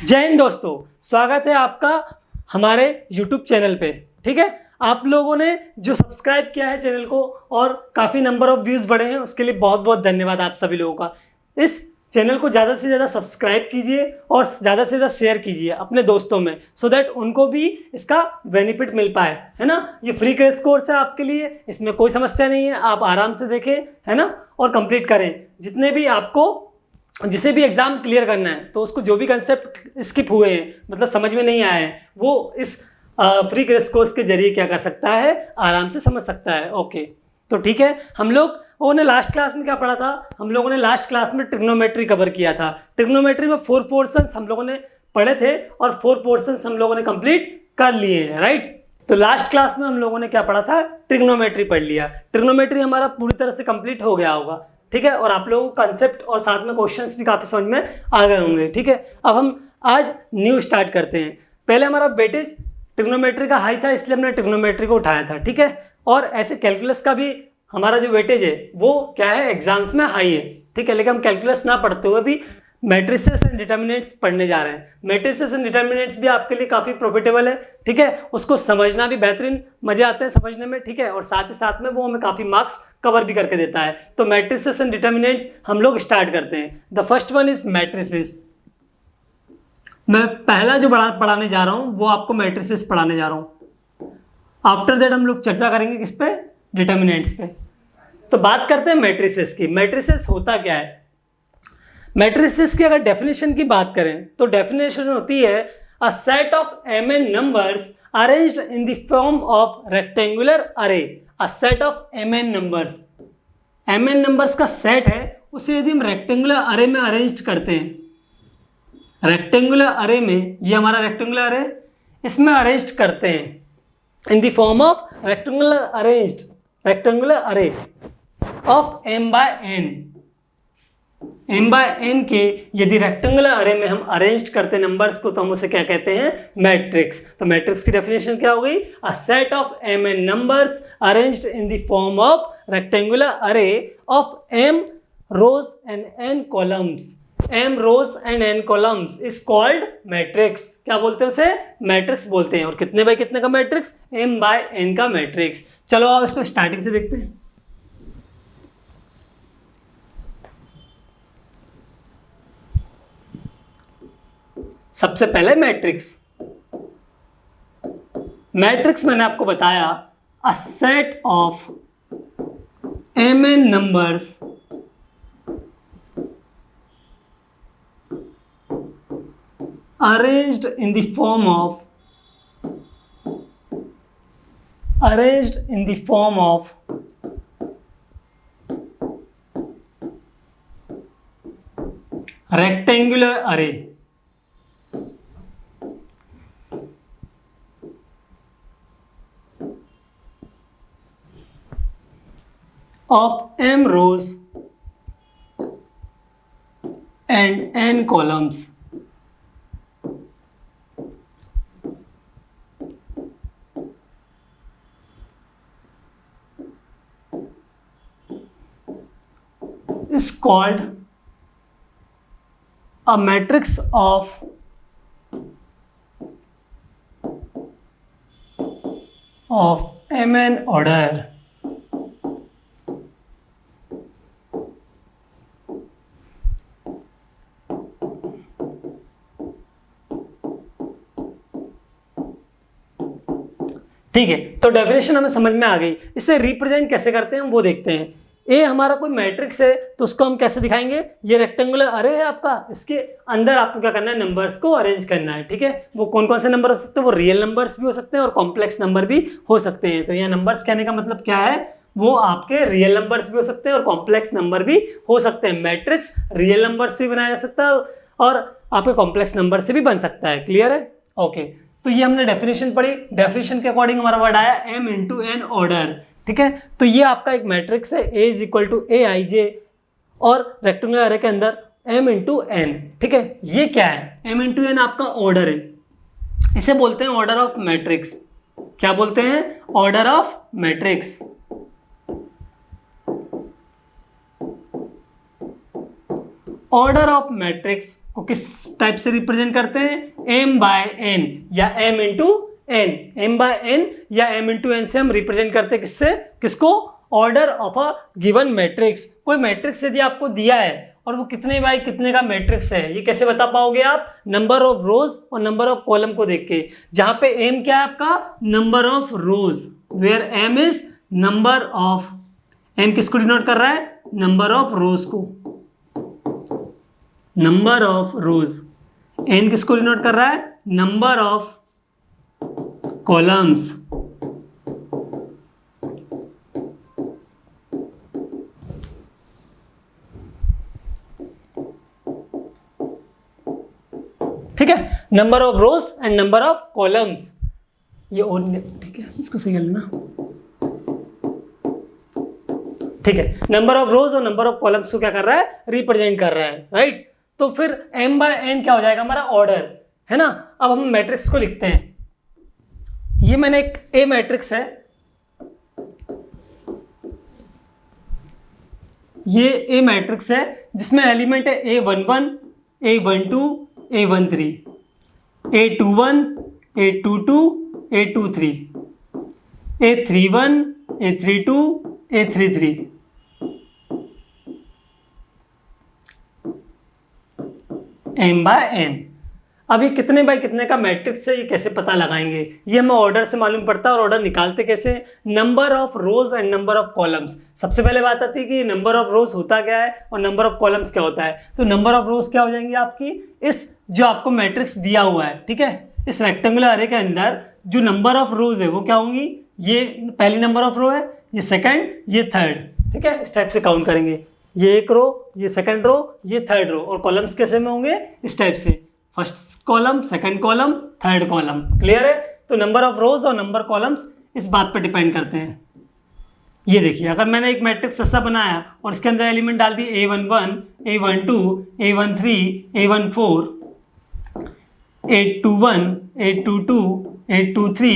जय हिंद दोस्तों, स्वागत है आपका हमारे YouTube चैनल पे। ठीक है, आप लोगों ने जो सब्सक्राइब किया है चैनल को और काफ़ी नंबर ऑफ व्यूज़ बढ़े हैं, उसके लिए बहुत बहुत धन्यवाद आप सभी लोगों का। इस चैनल को ज़्यादा से ज़्यादा सब्सक्राइब कीजिए और ज़्यादा से ज़्यादा शेयर कीजिए अपने दोस्तों में, सो दैट उनको भी इसका बेनिफिट मिल पाए, है ना। ये फ्री क्रैश कोर्स है आपके लिए, इसमें कोई समस्या नहीं है, आप आराम से देखें, है ना, और कंप्लीट करें। जितने भी आपको जिसे भी एग्जाम क्लियर करना है तो उसको जो भी कंसेप्ट स्किप हुए हैं, मतलब समझ में नहीं आए हैं, वो इस फ्री क्रैश कोर्स के जरिए क्या कर सकता है, आराम से समझ सकता है। ओके, तो ठीक है, हम लोगों ने लास्ट क्लास में क्या पढ़ा था? हम लोगों ने लास्ट क्लास में ट्रिग्नोमेट्री कवर किया था। ट्रिग्नोमेट्री में 4 पोर्शंस हम लोगों ने पढ़े थे और 4 पोर्शंस हम लोगों ने कंप्लीट कर लिए हैं, राइट। तो लास्ट क्लास में हम लोगों ने क्या पढ़ा था? ट्रिग्नोमेट्री पढ़ लिया। ट्रिग्नोमेट्री हमारा पूरी तरह से कंप्लीट हो गया होगा, ठीक है, और आप लोगों को कंसेप्ट और साथ में क्वेश्चंस भी काफ़ी समझ में आ गए होंगे। ठीक है, अब हम आज न्यू स्टार्ट करते हैं। पहले हमारा वेटेज ट्रिग्नोमेट्री का हाई था, इसलिए हमने ट्रिग्नोमेट्री को उठाया था, ठीक है। और ऐसे कैलकुलस का भी हमारा जो वेटेज है वो क्या है, एग्जाम्स में हाई है, ठीक है। लेकिन हम कैलकुलस ना पढ़ते हुए भी मैट्रिसेस एंड डिटर्मिनेंट्स पढ़ने जा रहे हैं। मैट्रिसेस एंड डिटर्मिनेंट्स भी आपके लिए काफ़ी प्रॉफिटेबल है, ठीक है। उसको समझना भी बेहतरीन मजे आते हैं समझने में, ठीक है, और साथ ही साथ में वो हमें काफ़ी मार्क्स कवर भी करके देता है। तो मैट्रिसेस एंड डिटर्मिनेंट्स हम लोग स्टार्ट करते हैं। The first one is matrices. मैं पहला जो पढ़ाने जा रहा हूँ वो आपको मैट्रिसेस पढ़ाने जा रहा हूँ। आफ्टर दैट हम लोग चर्चा करेंगे किस पे, डिटर्मिनेंट्स पे। तो बात करते हैं मैट्रिसेस की। मैट्रिसेस होता क्या है? मैट्रिसेस की अगर डेफिनेशन की बात करें तो डेफिनेशन होती है a set of mn numbers arranged in the form of rectangular array. A set of mn numbers, mn numbers का सेट है, उसे यदि हम रेक्टेंगुलर अरे में अरेंज करते हैं, रेक्टेंगुलर अरे में, ये हमारा रेक्टेंगुलर अरे, इसमें अरेंज करते हैं इन द फॉर्म ऑफ रेक्टेंगुलर अरे ऑफ m बाय n के यदि रेक्टेंगुलर अरे में हम अरेंज करते हैं नंबर्स को तो हम उसे क्या कहते हैं, मैट्रिक्स। तो मैट्रिक्स की डेफिनेशन क्या हो गई? अ set of mn numbers arranged in the form of rectangular अरे of m rows and n columns। m rows and n columns is called matrix. क्या बोलते हैं उसे? मैट्रिक्स बोलते हैं। और कितने बाय कितने का मैट्रिक्स? m बाय n का मैट्रिक्स। चलो आओ इसको स्टार्टिंग से देखते हैं। सबसे पहले मैट्रिक्स। मैट्रिक्स मैंने आपको बताया अ set of mn numbers arranged in the form of rectangular array of m rows and n columns is called a matrix of mn order। ठीक है, तो डेफिनेशन हमें समझ में आ गई। इसे रिप्रेजेंट कैसे करते हैं हम वो देखते हैं। ए हमारा कोई मैट्रिक्स है तो उसको हम कैसे दिखाएंगे? ये रेक्टेंगुलर अरे है आपका, इसके अंदर आपको क्या करना है, नंबर्स को अरेंज करना है, ठीक है। वो कौन कौन से नंबर हो सकते हैं? वो रियल नंबर्स भी हो सकते हैं और कॉम्प्लेक्स नंबर भी हो सकते हैं। तो ये नंबर्स कहने का मतलब क्या है? वो आपके रियल नंबर्स भी हो सकते हैं और कॉम्प्लेक्स नंबर भी हो सकते हैं। मैट्रिक्स रियल नंबर से भी बनाया जा सकता है और आपके कॉम्प्लेक्स नंबर से भी बन सकता है। क्लियर है? ओके, तो ये हमने डेफिनेशन पढ़ी। डेफिनेशन के अकॉर्डिंग हमारा वर्ड आया m इंटू एन ऑर्डर, ठीक है। तो ये आपका एक मैट्रिक्स है, A is equal to A I जे और रेक्टेंगुलर अरे के अंदर m इंटू एन, ठीक है। ये क्या है? m इंटू एन आपका ऑर्डर है, इसे बोलते हैं ऑर्डर ऑफ मैट्रिक्स। क्या बोलते हैं? Order of matrix. Order of matrix को किस टाइप से रिप्रेजेंट करते हैं, m बाय n या m into n, m by n या m इंटू n से हम रिप्रेजेंट करते हैं किससे, किसको, order of a given matrix. कोई मैट्रिक्स यदि आपको दिया है और वो कितने बाय कितने का मैट्रिक्स है, ये कैसे बता पाओगे आप, नंबर ऑफ रोज और नंबर ऑफ कॉलम को देख के, जहां पे m क्या है आपका, number of rows, where m is number of, m किसको डिनोट कर रहा है, नंबर ऑफ रोज को, नंबर ऑफ रोज, n किसको डिनोट कर रहा है, नंबर ऑफ कॉलम्स। ठीक है, number of rows and number of columns, ये और ठीक है, इसको सही कर लेना। ठीक है, नंबर ऑफ रोज और नंबर ऑफ कॉलम्स को क्या कर रहा है, रिप्रेजेंट कर रहा है, राइट। तो फिर m बाय n क्या हो जाएगा, हमारा ऑर्डर है ना। अब हम मैट्रिक्स को लिखते हैं, ये मैंने एक A मैट्रिक्स है, ये A मैट्रिक्स है जिसमें एलिमेंट है A11, A12, A13, A21, A22, A23, A31, A32, A33, m by n। अब ये कितने बाय कितने का मैट्रिक्स है, ये कैसे पता लगाएंगे, ये हमें ऑर्डर से मालूम पड़ता है। और ऑर्डर निकालते कैसे, number of rows and number of columns. सबसे पहले बात आती है कि नंबर ऑफ रोज होता क्या है और नंबर ऑफ कॉलम्स क्या होता है। तो नंबर ऑफ रोज क्या हो जाएंगी आपकी, इस जो आपको मैट्रिक्स दिया हुआ है, ठीक है, इस रेक्टेंगुलर अरे के अंदर जो नंबर ऑफ रोज है वो क्या होंगी, ये पहली नंबर ऑफ रो है, ये सेकंड, ये थर्ड, ठीक है, इस टाइप से काउंट करेंगे, ये एक रो, ये सेकंड रो, ये थर्ड रो। और कॉलम्स कैसे में होंगे, इस टाइप से, first column, second column, third column. Clear है। तो नंबर ऑफ रोज और नंबर कॉलम्स इस बात पर डिपेंड करते हैं। ये देखिए, अगर मैंने एक मैट्रिक्स ऐसा बनाया और इसके अंदर एलिमेंट डाल दिए A11, A12, A13, A14, A21, A22, A23,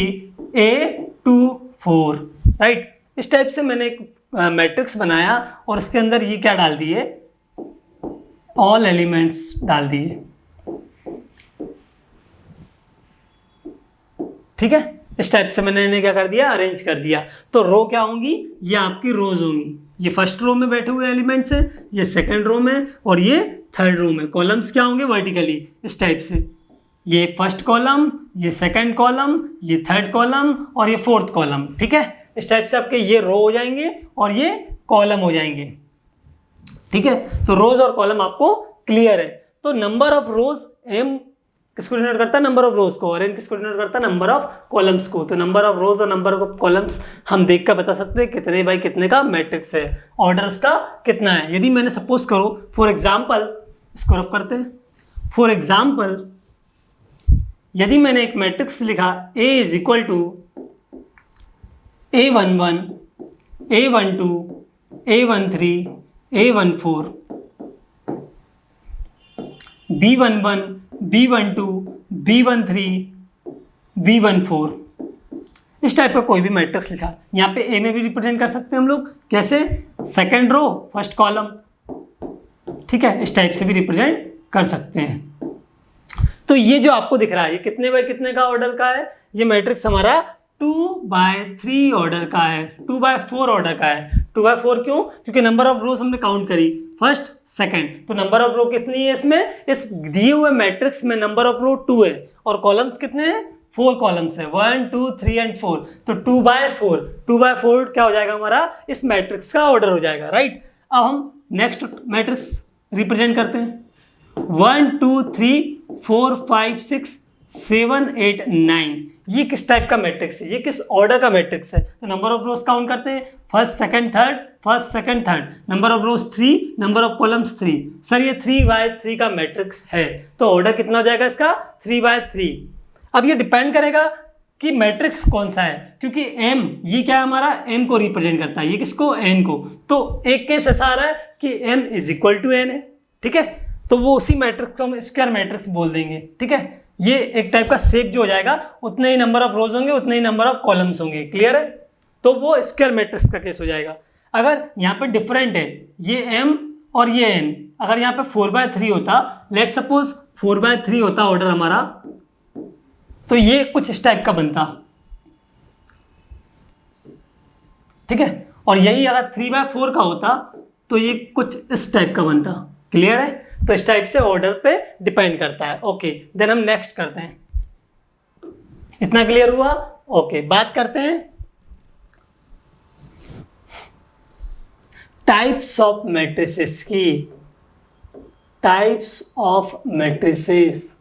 A24, right. इस टाइप से मैंने एक मैट्रिक्स बनाया और इसके अंदर ये क्या डाल दिए, ऑल एलिमेंट्स डाल दिए, ठीक है। इस टाइप से मैंने इन्हें क्या कर दिया, अरेंज कर दिया। तो रो क्या होंगी, ये आपकी रोज होंगी, ये फर्स्ट रो में बैठे हुए एलिमेंट्स हैं, ये सेकंड रो में और ये थर्ड रो में। कॉलम्स क्या होंगे, वर्टिकली, इस टाइप से, ये फर्स्ट कॉलम, ये सेकंड कॉलम, ये थर्ड कॉलम और ये फोर्थ कॉलम, ठीक है। इस टाइप से आपके ये रो हो जाएंगे और ये कॉलम हो जाएंगे, ठीक है। तो रोज और कॉलम आपको क्लियर है। तो नंबर ऑफ रोज m किसको डिनोट करता है, नंबर ऑफ रोज को, और n किसको डिनोट करता है, नंबर ऑफ कॉलम्स को। तो नंबर ऑफ रोज और नंबर ऑफ कॉलम्स हम देख कर बता सकते हैं कितने बाई कितने का मैट्रिक्स है, ऑर्डर उसका कितना है। यदि मैंने सपोज करो फॉर एग्जाम्पल, इसको रफ करते हैं, फॉर एग्जाम्पल यदि मैंने एक मैट्रिक्स लिखा A is equal to A11, A12, A13, A14, B11, B12, B13, B14, इस टाइप का कोई भी मैट्रिक्स लिखा, यहाँ पे A में भी रिप्रेजेंट कर सकते हैं हम लोग, कैसे, सेकंड रो फर्स्ट कॉलम, ठीक है, इस टाइप से भी रिप्रेजेंट कर सकते हैं। तो ये जो आपको दिख रहा है, ये कितने बाय कितने का ऑर्डर का है, ये मैट्रिक्स हमारा 2/3 ऑर्डर का है, 2/4 ऑर्डर का है। 2/4 क्यों, क्योंकि नंबर ऑफ रोज हमने काउंट करी, फर्स्ट सेकंड, तो नंबर ऑफ रो कितनी है इसमें, इस दिए हुए मैट्रिक्स में नंबर ऑफ रो 2 है और कॉलम्स कितने हैं, 4 कॉलम्स है, 1 2 3 एंड 4, तो 2/4, 2/4 क्या हो जाएगा हमारा, इस मैट्रिक्स का ऑर्डर हो जाएगा, राइट। अब हम नेक्स्ट मैट्रिक्स रिप्रेजेंट करते हैं, 1 2 3 4 5 6 7 8 9, ये किस टाइप का मैट्रिक्स है, ये किस ऑर्डर का मैट्रिक्स है। तो नंबर ऑफ रोज काउंट करते हैं, first second third, first second third, number of rose 3, number of columns 3। Sir ये 3/3 का मैट्रिक्स है, तो ऑर्डर कितना हो जाएगा इसका, 3/3। अब ये डिपेंड करेगा कि मैट्रिक्स कौन सा है, क्योंकि m ये क्या है हमारा, m को रिप्रेजेंट करता है, ये किसको, n को। तो एक केस ऐसा आ रहा है कि m is equal to n है, ठीक है, तो वो उसी मैट्रिक्स को हम स्क्वायर मैट्रिक्स बोल देंगे, ठीक है। ये एक टाइप का शेप जो हो जाएगा, उतने ही नंबर ऑफ रोज होंगे, उतने ही नंबर ऑफ कॉलम्स होंगे, क्लियर है। तो वो स्क्वायर मैट्रिक्स का केस हो जाएगा। अगर यहाँ पे डिफरेंट है, ये m और ये n, अगर यहाँ पे 4/3 होता, लेट सपोज 4/3 होता ऑर्डर हमारा, तो ये कुछ इस टाइप का बनता, ठीक है। और यही अगर 3/4 का होता तो ये कुछ इस टाइप का बनता। क्लियर है? तो इस टाइप से ऑर्डर पे डिपेंड करता है। ओके, देन हम नेक्स्ट करते हैं। इतना क्लियर हुआ? ओके, बात करते हैं टाइप्स ऑफ मैट्रिसेस की। Types of matrices,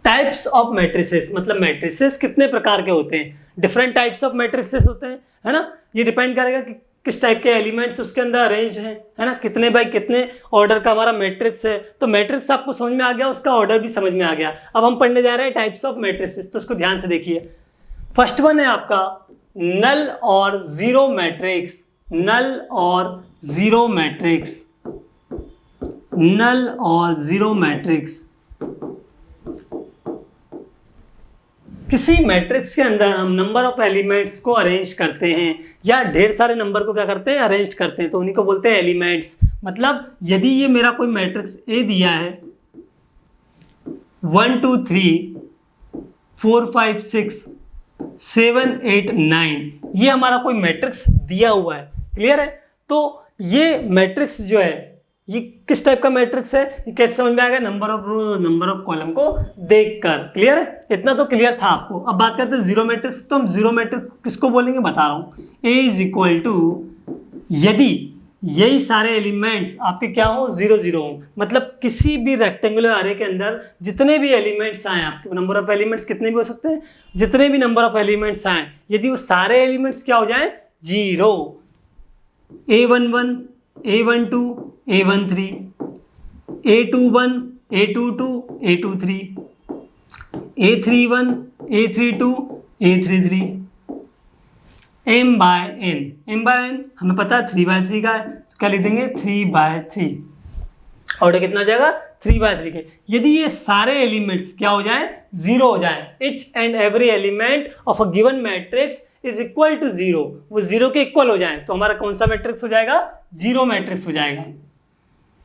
types of matrices मतलब मैट्रिसेस कितने प्रकार के होते हैं, डिफरेंट टाइप्स ऑफ मैट्रिसेस होते हैं, है ना। ये डिपेंड करेगा कि किस टाइप के एलिमेंट्स उसके अंदर अरेंज हैं, है ना, कितने बाई कितने ऑर्डर का हमारा मैट्रिक्स है। तो मैट्रिक्स आपको समझ में आ गया, उसका ऑर्डर भी समझ में आ गया। अब हम पढ़ने जा रहे हैं टाइप्स ऑफ मैट्रिसेस, तो उसको ध्यान से देखिए। फर्स्ट वन है आपका नल और जीरो मैट्रिक्स। नल और जीरो मैट्रिक्स, नल और जीरो मैट्रिक्स। किसी मैट्रिक्स के अंदर हम नंबर ऑफ एलिमेंट्स को अरेंज करते हैं या ढेर सारे नंबर को क्या करते हैं, अरेंज करते हैं, तो उन्हीं को बोलते हैं एलिमेंट्स। मतलब यदि ये मेरा कोई मैट्रिक्स ए दिया है 1 2 3 4 5 6 7 8 9, ये हमारा कोई मैट्रिक्स दिया हुआ है। क्लियर है? तो ये मैट्रिक्स जो है ये किस टाइप का मैट्रिक्स है, ये कैसे समझ में आएगा, number of row number of column को देखकर। क्लियर है? इतना तो क्लियर था आपको। अब बात करते हैं जीरो मैट्रिक्स। तो हम जीरो मैट्रिक्स किसको बोलेंगे बता रहा हूं। ए इज इक्वल टू, यदि यही सारे एलिमेंट्स आपके क्या हो, 0 0 हो, मतलब किसी भी रेक्टेंगुलर अरे के अंदर जितने भी एलिमेंट्स आए, आपके नंबर ऑफ एलिमेंट्स कितने भी हो सकते हैं, जितने भी नंबर ऑफ एलिमेंट्स आए, यदि वो सारे एलिमेंट्स क्या हो जाए, 0, A11 A12 A13 A21 A22 A23 A31 A32 A33 m/n, m/n हमें पता है 3/3 का है, तो क्या लिख देंगे 3/3। ऑर्डर कितना हो जाएगा, 3/3 के। यदि ये सारे एलिमेंट्स क्या हो जाए, 0 हो जाए, each and every element of a given matrix is equal to 0, वो 0 के इक्वल हो जाए, तो हमारा कौन सा मैट्रिक्स हो जाएगा, जीरो मैट्रिक्स हो जाएगा।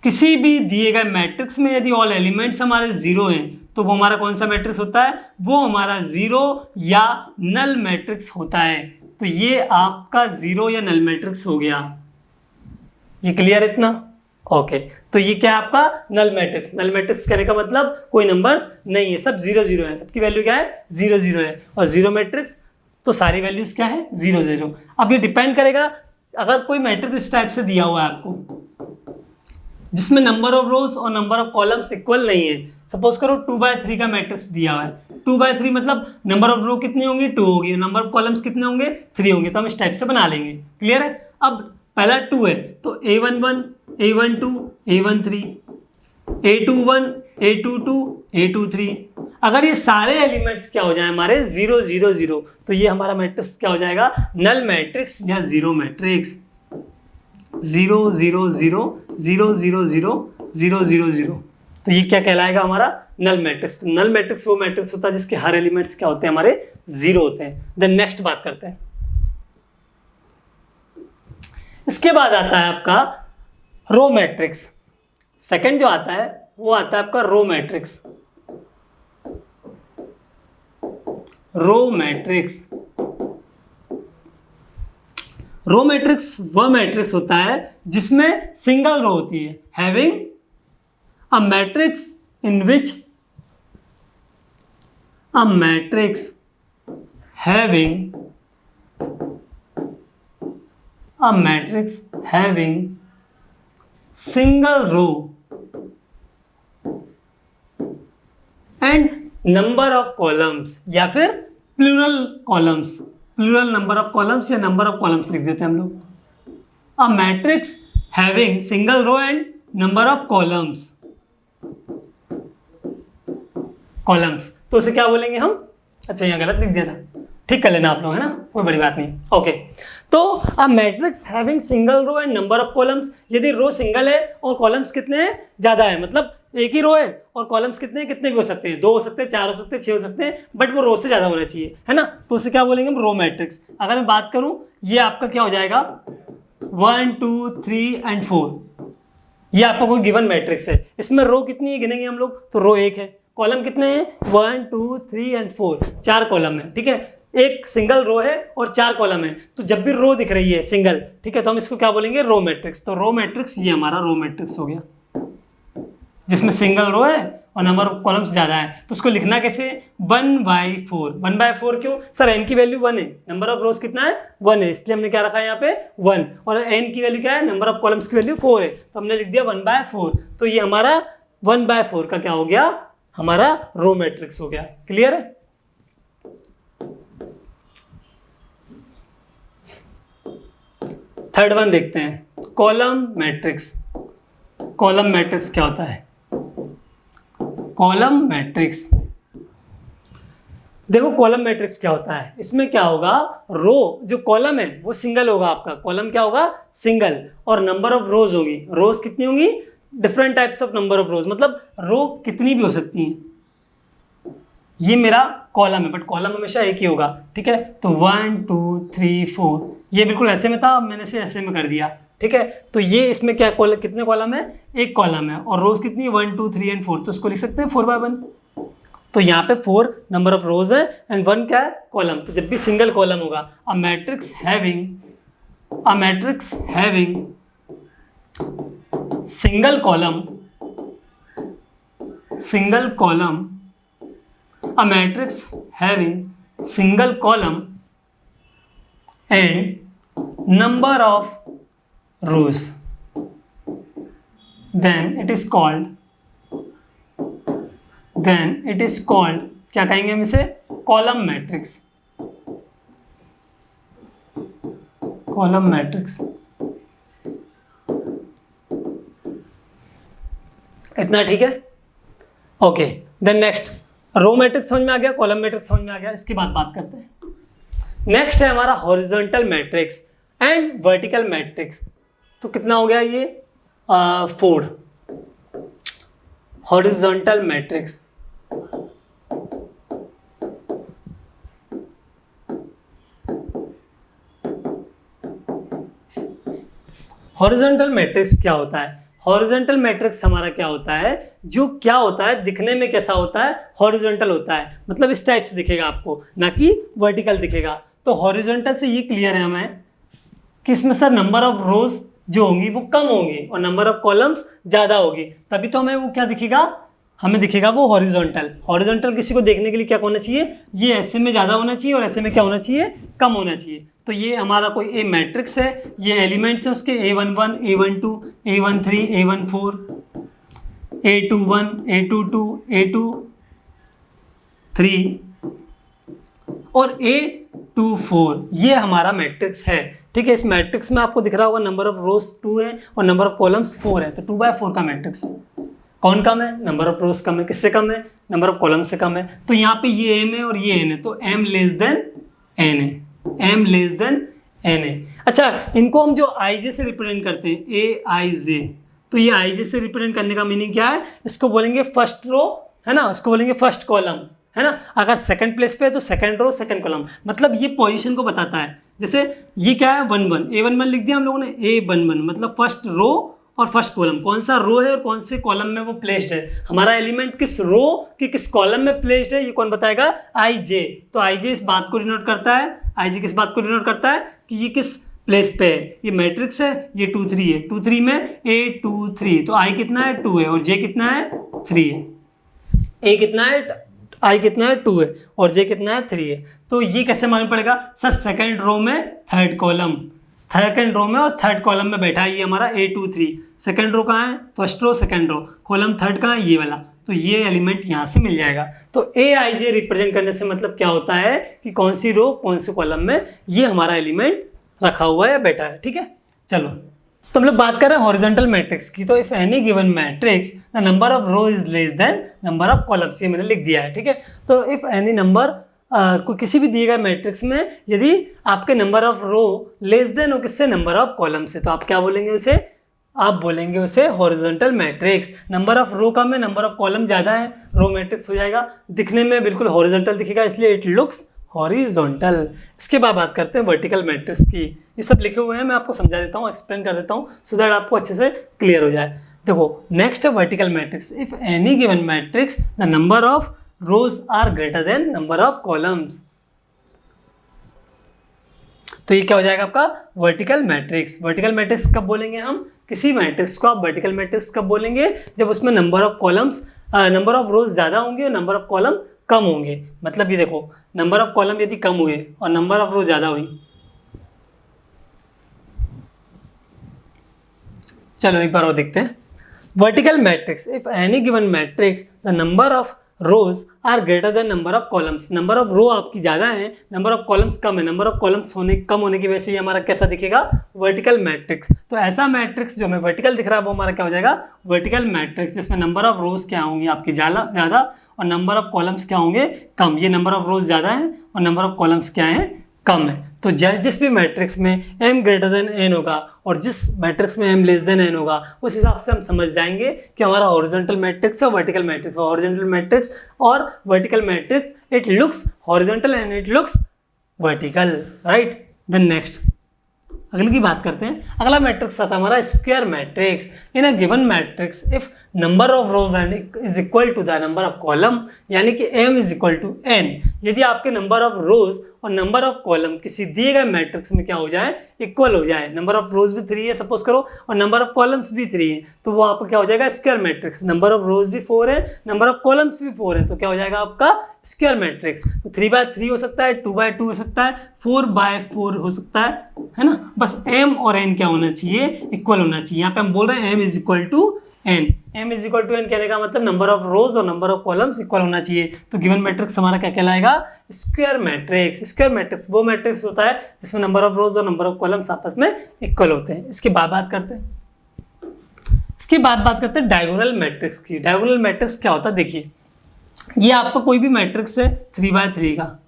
किसी भी दिए गए मैट्रिक्स में यदि ऑल एलिमेंट्स हमारे 0 हैं, तो वो हमारा कौन सा मैट्रिक्स होता है, वो हमारा 0 या नल मैट्रिक्स होता है। तो ये आपका 0 या नल मैट्रिक्स हो गया। ये क्लियर इतना? ओके, तो ये क्या है आपका नल मैट्रिक्स। नल मैट्रिक्स कहने का मतलब कोई नंबर्स नहीं है, सब 0 0 है, सबकी वैल्यू क्या है, 0 0 है। और जीरो मैट्रिक्स तो सारी वैल्यूज क्या है, 0 0। अब ये डिपेंड करेगा, अगर कोई मैट्रिक्स इस टाइप से दिया हुआ है आपको जिसमें नंबर ऑफ रोज और नंबर ऑफ कॉलम्स इक्वल नहीं है, सपोज करो 2/3 का मैट्रिक्स दिया हुआ है, 2/3 मतलब नंबर ऑफ रो कितनी होंगी, 2 होगी, नंबर ऑफ कॉलम्स कितने होंगे, 3 होंगे, तो हम इस टाइप से बना लेंगे। क्लियर है? अब पहला 2 है, तो A11 A12 A13 A21 A22 A23, अगर ये सारे एलिमेंट्स क्या हो जाए हमारे 0 0 0, तो ये हमारा मैट्रिक्स क्या हो जाएगा, नल मैट्रिक्स या जीरो मैट्रिक्स। 0 0 0 0 0 0 0 0 0, तो ये क्या कहलाएगा, हमारा नल मैट्रिक्स। तो नल मैट्रिक्स वो मैट्रिक्स होता है जिसके हर एलिमेंट्स क्या होते हैं, हमारे 0 होते हैं। देन नेक्स्ट बात करते हैं। इसके बाद आता है आपका रो मैट्रिक्स। सेकंड जो आता है वो आता है आपका row matrix. Row matrix, row matrix वह मैट्रिक्स होता है जिसमें सिंगल रो होती है, having a matrix in which a matrix having a matrix having single row and number of columns, या फिर plural columns, plural number of columns या number of columns लिख देते हैं हम लोग। a matrix having single row and number of columns, columns, तो उसे क्या बोलेंगे हम, अच्छा यहाँ गलत लिख दिया था, ठीक कर लेना आप लोग, है ना, कोई बड़ी बात नहीं। ओके, तो a matrix having single row and number of columns, यदि रो सिंगल है और कॉलम्स कितने हैं, ज्यादा है, मतलब एक ही रो है और कॉलम्स कितने हैं, कितने भी हो सकते हैं, 2 हो सकते हैं, 4 हो सकते हैं, 6 हो सकते हैं, बट वो रो से ज़्यादा होना चाहिए, है ना। तो उसे क्या बोलेंगे हम, रो मैट्रिक्स। अगर मैं बात करूँ, ये आपका क्या हो जाएगा 1 2 3 एंड 4, ये आपका कोई गिवन मैट्रिक्स है। इसमें रो कितनी है गिनेंगे हम लोग, तो रो 1 है। कॉलम कितने हैं 1 2 3 एंड 4, 4 कॉलम है, ठीक है। एक सिंगल रो है और 4 कॉलम है, तो जब भी रो दिख रही है सिंगल, ठीक है, तो हम इसको क्या बोलेंगे, रो मैट्रिक्स। तो रो मैट्रिक्स ये हमारा रो मैट्रिक्स हो गया, जिसमें सिंगल रो है और नंबर ऑफ कॉलम्स ज़्यादा है। तो उसको लिखना कैसे, 1/4। 1/4 क्यों सर, n की वैल्यू 1 है, नंबर ऑफ रोज कितना है 1 है, इसलिए हमने क्या रखा है यहाँ पे 1, और n की वैल्यू क्या है, नंबर ऑफ कॉलम्स की वैल्यू 4 है, तो हमने लिख दिया 1/4। तो ये हमारा 1/4 का क्या हो गया, हमारा रो मैट्रिक्स हो गया। क्लियर है। थर्ड वन देखते हैं, कॉलम मैट्रिक्स। कॉलम मैट्रिक्स क्या होता है, कॉलम मैट्रिक्स, देखो कॉलम मैट्रिक्स क्या होता है, इसमें क्या होगा, रो जो कॉलम है वो सिंगल होगा, आपका कॉलम क्या होगा, सिंगल, और नंबर ऑफ रोज होगी, रोज कितनी होंगी, different types of number of रोज, मतलब रो कितनी भी हो सकती हैं। ये मेरा कॉलम है, बट कॉलम हमेशा एक ही होगा, ठीक है। तो 1 2 3 4, ये बिल्कुल ऐसे में था, मैंने इसे ऐसे में कर दिया, ठीक है। तो ये इसमें क्या कितने कॉलम है, एक कॉलम है, और रोज कितनी 1 2 3 एंड 4, तो उसको लिख सकते हैं 4/1। तो यहाँ पे 4 नंबर ऑफ रोज है एंड 1 क्या है, कॉलम। तो जब भी सिंगल कॉलम होगा, अ matrix having single column, a matrix having single column and number of rows, then it is called क्या कहेंगे हम इसे, कॉलम मैट्रिक्स। इतना ठीक है, okay. Then next, row matrix समझ में आ गया, कॉलम मैट्रिक्स समझ में आ गया, इसके बाद बात करते हैं। नेक्स्ट है हमारा horizontal matrix and vertical matrix. तो कितना हो गया ये 4 हॉरिजॉन्टल मैट्रिक्स। हॉरिजॉन्टल मैट्रिक्स क्या होता है, हॉरिजॉन्टल मैट्रिक्स हमारा क्या होता है, जो क्या होता है, दिखने में कैसा होता है, हॉरिजॉन्टल होता है, मतलब इस टाइप से दिखेगा आपको, ना कि वर्टिकल दिखेगा। तो हॉरिजॉन्टल से ये क्लियर है हमें कि इसमें सर नंबर ऑफ रोज जो होंगी वो कम होंगी और नंबर ऑफ कॉलम्स ज़्यादा होगी, तभी तो हमें वो क्या दिखेगा, हमें दिखेगा वो हॉरिजॉन्टल। हॉरिजॉन्टल किसी को देखने के लिए क्या होना चाहिए, ये ऐसे में ज़्यादा होना चाहिए और ऐसे में क्या होना चाहिए, कम होना चाहिए। तो ये हमारा कोई ए मैट्रिक्स है, ये एलिमेंट्स हैं उसके A11 A12 A13 A14 A21 A22 A23 और A24, ये हमारा मैट्रिक्स है, ठीक है। इस मैट्रिक्स में आपको दिख रहा होगा नंबर ऑफ रोज 2 है और नंबर ऑफ कॉलम्स 4 है, तो 2/4 का मैट्रिक्स है। कौन कम है, नंबर ऑफ रोज कम है, किससे कम है, नंबर ऑफ कॉलम से कम है। तो यहाँ पे ये m है और ये n है, तो m लेस देन n है, m लेस देन n है। अच्छा, इनको हम जो ij से रिप्रेजेंट करते हैं, aij, तो ये ij से रिप्रेजेंट करने का मीनिंग क्या है, इसको बोलेंगे फर्स्ट रो, है ना, इसको बोलेंगे फर्स्ट कॉलम, है ना। अगर सेकंड प्लेस पे है तो सेकंड रो सेकंड कॉलम, मतलब ये पोजीशन को बताता है। जैसे ये क्या है 1 1 A11 लिख दिया हम लोगों ने, A11 मतलब फर्स्ट रो और फर्स्ट कॉलम, कौन सा रो है और कौन से कॉलम में वो प्लेस्ड है, हमारा एलिमेंट किस रो की किस कॉलम में प्लेस्ड है, ये कौन बताएगा, ij। तो ij इस बात को डिनोट करता है, ij किस बात को डिनोट करता है कि ये किस प्लेस पे है। ये मैट्रिक्स है, ये 2 3 है, 2 3 में A23, तो i कितना है 2 है और j कितना है 3 है, a कितना है, i कितना है 2 है और j कितना है 3 है। तो ये कैसे मालूम पड़ेगा, सर सेकंड रो में थर्ड कॉलम, सेकंड रो में और थर्ड कॉलम में बैठा है ये हमारा A23, सेकंड रो कहाँ है, first row second row, column third कहाँ है, ये वाला, तो ये एलिमेंट यहाँ से मिल जाएगा। तो aij रिप्रेजेंट करने से मतलब क्या होता है कि कौन सी रो कौन से कॉलम में ये हमारा एलिमेंट रखा हुआ है या बैठा है, ठीक है। चलो, तो हम लोग बात कर रहे हैं हॉरिजॉन्टल मैट्रिक्स की। तो if any given matrix the number of row is less than number of columns, ये मैंने लिख दिया है, ठीक है। तो इफ एनी नंबर को किसी भी दिए गए मैट्रिक्स में यदि आपके number of row less than हो किससे, नंबर ऑफ कॉलम से, तो आप क्या बोलेंगे उसे, आप बोलेंगे उसे हॉरिजॉन्टल मैट्रिक्स। नंबर ऑफ रो कम है, नंबर ऑफ कॉलम ज़्यादा है, रो मैट्रिक्स हो जाएगा। दिखने में बिल्कुल हॉरिजॉन्टल दिखेगा, इसलिए इट लुक्स हॉरिजॉन्टल। इसके बाद बात करते हैं वर्टिकल मैट्रिक्स की। ये सब लिखे हुए हैं, मैं आपको समझा देता हूँ, एक्सप्लेन कर देता हूँ सो दैट आपको अच्छे से क्लियर हो जाए। देखो नेक्स्ट है vertical matrix. If any given matrix the number of rows are greater than number of columns, तो ये क्या हो जाएगा आपका वर्टिकल मैट्रिक्स। वर्टिकल मैट्रिक्स कब बोलेंगे हम? किसी मैट्रिक्स को आप वर्टिकल मैट्रिक्स कब बोलेंगे? जब उसमें number of columns number of रोज ज़्यादा होंगे और नंबर ऑफ कॉलम कम होंगे। मतलब ये देखो, नंबर ऑफ कॉलम यदि कम हुए और नंबर ऑफ रो ज़्यादा हुई, चलो एक बार और देखते हैं। Vertical matrix, if any given matrix the number of rows are greater than number of columns, number of row आपकी ज़्यादा है, नंबर ऑफ कॉलम्स कम है, नंबर ऑफ कॉलम्स कम होने की वजह से ये हमारा कैसा दिखेगा? Vertical matrix. तो ऐसा मैट्रिक्स जो हमें वर्टिकल दिख रहा है वो हमारा क्या हो जाएगा? वर्टिकल मैट्रिक्स, जिसमें नंबर ऑफ रोज क्या होंगी आपकी ज़्यादा और नंबर ऑफ कॉलम्स क्या होंगे? कम। ये नंबर ऑफ रोज ज़्यादा है और नंबर ऑफ कॉलम्स क्या है? कम है। तो जिस भी मैट्रिक्स में m ग्रेटर देन n होगा और जिस मैट्रिक्स में m लेस देन n होगा, उस हिसाब से हम समझ जाएंगे कि हमारा हॉरिजॉन्टल मैट्रिक्स है वर्टिकल मैट्रिक्स। हॉरिजॉन्टल मैट्रिक्स और vertical matrix, it looks horizontal and it looks vertical, right. Then next अगले की बात करते हैं। अगला मैट्रिक्स आता है हमारा square matrix. In a given matrix if number of rows and is equal to the number of column, यानी कि m is equal to n, यदि आपके नंबर ऑफ रोज और नंबर ऑफ कॉलम किसी दिए गए मैट्रिक्स में क्या हो जाए? इक्वल हो जाए। नंबर ऑफ रोज भी 3 है सपोज करो और नंबर ऑफ कॉलम्स भी 3 है, तो वो आपका क्या हो जाएगा? Square matrix. नंबर ऑफ रोज भी 4 है, नंबर ऑफ कॉलम्स भी 4 है, तो क्या हो जाएगा आपका? Square matrix. तो 3/3 हो सकता है, 2/2 हो सकता है, 4/4 हो सकता है ना। बस m और n क्या होना चाहिए? इक्वल होना चाहिए। यहाँ पे हम बोल रहे हैं m is equal to n। m is equal to n कहने का मतलब नंबर ऑफ रोज और नंबर ऑफ कॉलम्स इक्वल होना चाहिए। तो गिवन मैट्रिक्स हमारा क्या कहलाएगा? Square matrix. स्क्वायर मैट्रिक्स वो मैट्रिक्स होता है जिसमें नंबर ऑफ रोज और नंबर ऑफ कॉलम्स आपस में इक्वल होते हैं। इसके बाद बात करते हैं डायगोनल मैट्रिक्स की। डायगोनल मैट्रिक्स क्या होता है? देखिए, ये आपका कोई भी मैट्रिक्स है 3/3 का,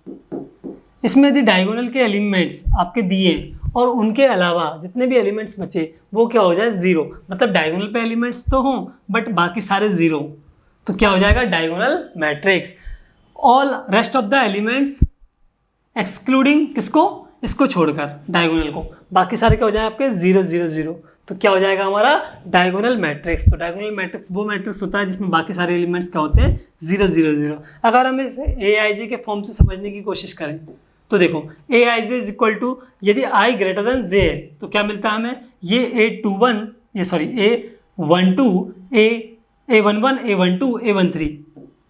इसमें यदि डायगोनल के एलिमेंट्स आपके दिए और उनके अलावा जितने भी एलिमेंट्स बचे वो क्या हो जाए? 0। मतलब डायगोनल पे एलिमेंट्स तो हों बट बाकी सारे 0, तो क्या हो जाएगा? Diagonal matrix. All rest of the elements excluding किसको? इसको छोड़कर, डायगोनल को, बाकी सारे क्या हो जाए आपके? 0 0 0, तो क्या हो जाएगा हमारा? Diagonal matrix. तो डायगोनल मैट्रिक्स वो मैट्रिक्स होता है जिसमें बाकी सारे एलिमेंट्स क्या होते हैं? 0 0 0। अगर हम इसे AIJ के फॉर्म से समझने की कोशिश करें तो देखो, AIJ इज इक्वल टू, यदि I ग्रेटर देन J है तो क्या मिलता है हमें? ये A11 A12 A11 A12 A13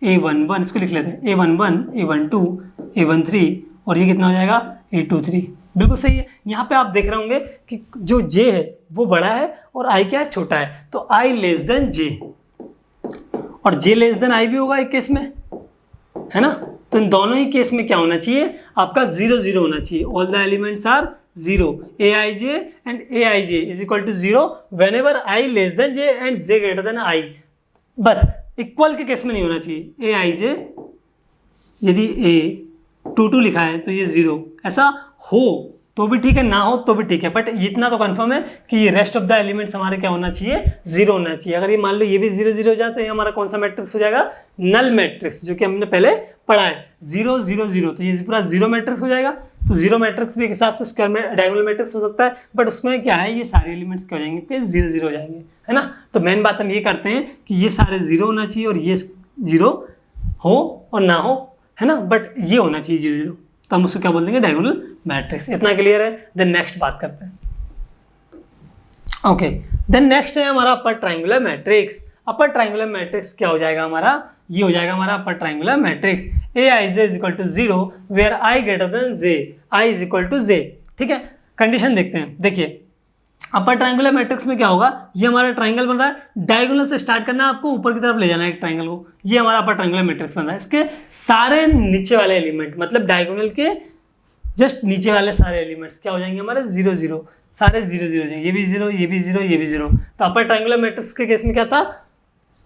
A11, इसको लिख लेते हैं, A11 A12 A13 और ये कितना हो जाएगा? A23। बिल्कुल सही है। यहाँ पे आप देख रहे होंगे कि जो J है वो बड़ा है और I क्या है? छोटा है। तो I लेस देन J और J लेस देन I भी होगा एक केस में, है ना। तो इन दोनों ही केस में क्या होना चाहिए? आपका 0 0 होना चाहिए। All the elements are 0। AIJ and AIJ is equal to 0 whenever I less than J and J greater than I। बस इक्वल के केस में नहीं होना चाहिए। AIJ यदि A22 लिखा है तो ये 0, ऐसा हो तो भी ठीक है, ना हो तो भी ठीक है, बट इतना तो कंफर्म है कि रेस्ट ऑफ द एलिमेंट्स हमारे क्या होना चाहिए? 0 होना चाहिए। अगर ये मान लो ये भी 0 0 हो जाए तो ये हमारा कौन सा मैट्रिक्स हो जाएगा? नल मैट्रिक्स, जो कि हमने पहले पढ़ा है। 0 0 0, तो ये पूरा 0 मैट्रिक्स हो जाएगा। तो 0 मैट्रिक्स भी एक हिसाब से स्क्वायर में डायगोनल मैट्रिक्स हो सकता है, बट उसमें क्या है? ये सारे एलिमेंट्स क्या हो जाएंगे? 0 0 हो जाएंगे, है ना। तो मेन बात हम ये करते हैं कि ये सारे 0 होना चाहिए और ये 0 हो और ना हो, है ना, बट ये होना चाहिए 0 0, तो हम उसको क्या बोल देंगे? Diagonal matrix. इतना क्लियर है। देन नेक्स्ट बात करते हैं। ओके, देन नेक्स्ट है हमारा upper triangular matrix. Upper triangular matrix क्या हो जाएगा हमारा? ये हो जाएगा हमारा upper triangular matrix. AIJ is equal to 0 where I greater than J, I is equal to J। ठीक है, कंडीशन देखते हैं। देखिए, अपर ट्रायंगुलर मैट्रिक्स में क्या होगा? ये हमारा ट्रायंगल बन रहा है, डायगोनल से स्टार्ट करना है आपको, ऊपर की तरफ ले जाना है एक ट्रायंगल को। ये हमारा अपर ट्रायंगुलर मैट्रिक्स बन रहा है। इसके सारे नीचे वाले एलिमेंट, मतलब डायगोनल के जस्ट नीचे वाले सारे एलिमेंट्स क्या हो जाएंगे हमारे? 0 0, सारे 0 0 हो जाएंगे। ये भी 0, ये भी 0, ये भी 0। तो अपर ट्रायंगुलर मैट्रिक्स के केस में क्या था?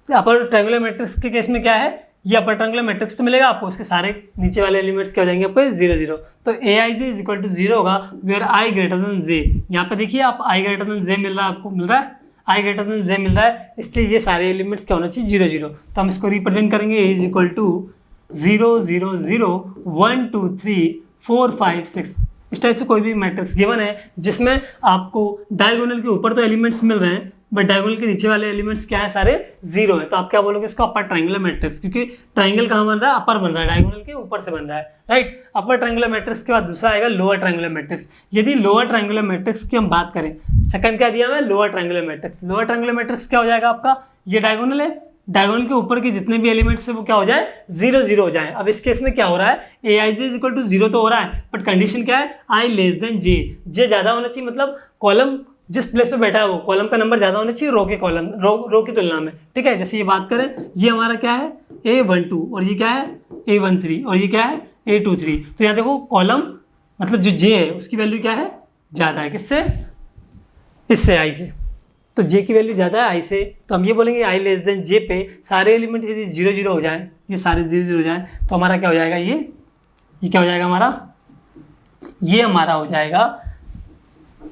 अपर ट्रायंगुलर मैट्रिक्स के केस में क्या है? ये अपर ट्रायंगुलर मैट्रिक्स तो मिलेगा आपको, उसके सारे नीचे वाले एलिमेंट्स क्या हो जाएंगे आपको? 0 0। तो AIJ इज इक्वल टू 0 होगा where I greater than J। यहाँ पे देखिए आप I ग्रेटर देन J मिल रहा है, आपको मिल रहा है। आई ग्रेटर देन जे मिल रहा है, इसलिए ये सारे एलिमेंट्स क्या होना चाहिए 0 0। तो हम इसको रिप्रेजेंट करेंगे ए इज इक्वल टू 0 0 0 1 2 3 4 5 6। इस टाइप से कोई भी मैट्रिक्स गिवन है जिसमें आपको डायगोनल के ऊपर तो एलिमेंट्स मिल रहे हैं बट डायगोनल के नीचे वाले एलिमेंट्स क्या है, सारे 0 है, तो आप क्या बोलोगे इसको अपर ट्रायंगुलर मैट्रिक्स, क्योंकि ट्रायंगल कहाँ बन रहा है, अपर बन रहा है, डायगोनल के ऊपर से बन रहा है, राइट। अपर ट्रायंगुलर मैट्रिक्स के बाद दूसरा आएगा लोअर ट्रायंगुलर मैट्रिक्स। यदि लोअर ट्रायंगुलर मैट्रिक्स की हम बात करें, सेकंड क्या दिया है, lower triangular matrix. Lower triangular matrix क्या हो जाएगा आपका, ये डायगोनल है, डायगोनल के ऊपर के जितने भी एलिमेंट्स है वो क्या हो जाए 0 0 हो जाए। अब इस केस में क्या हो रहा है, ए I J is equal to 0 तो हो रहा है, बट कंडीशन क्या है, आई लेस देन जे, जे ज्यादा होना चाहिए, मतलब कॉलम जिस प्लेस पे बैठा है वो कॉलम का नंबर ज्यादा होना चाहिए रो के कॉलम रो की तुलना में, ठीक है। जैसे ये बात करें, ये हमारा क्या है A12 और ये क्या है A13 और ये क्या है A23। तो यहाँ देखो कॉलम मतलब जो जे है उसकी वैल्यू क्या है, ज़्यादा है, किससे, इससे आई से, तो जे की वैल्यू ज़्यादा है आई से, तो हम ये बोलेंगे आई लेस देन जे पे सारे एलिमेंट यदि 0 0 हो जाए, ये सारे 0 0 हो जाए, तो हमारा क्या हो जाएगा, ये क्या हो जाएगा हमारा, ये हमारा हो जाएगा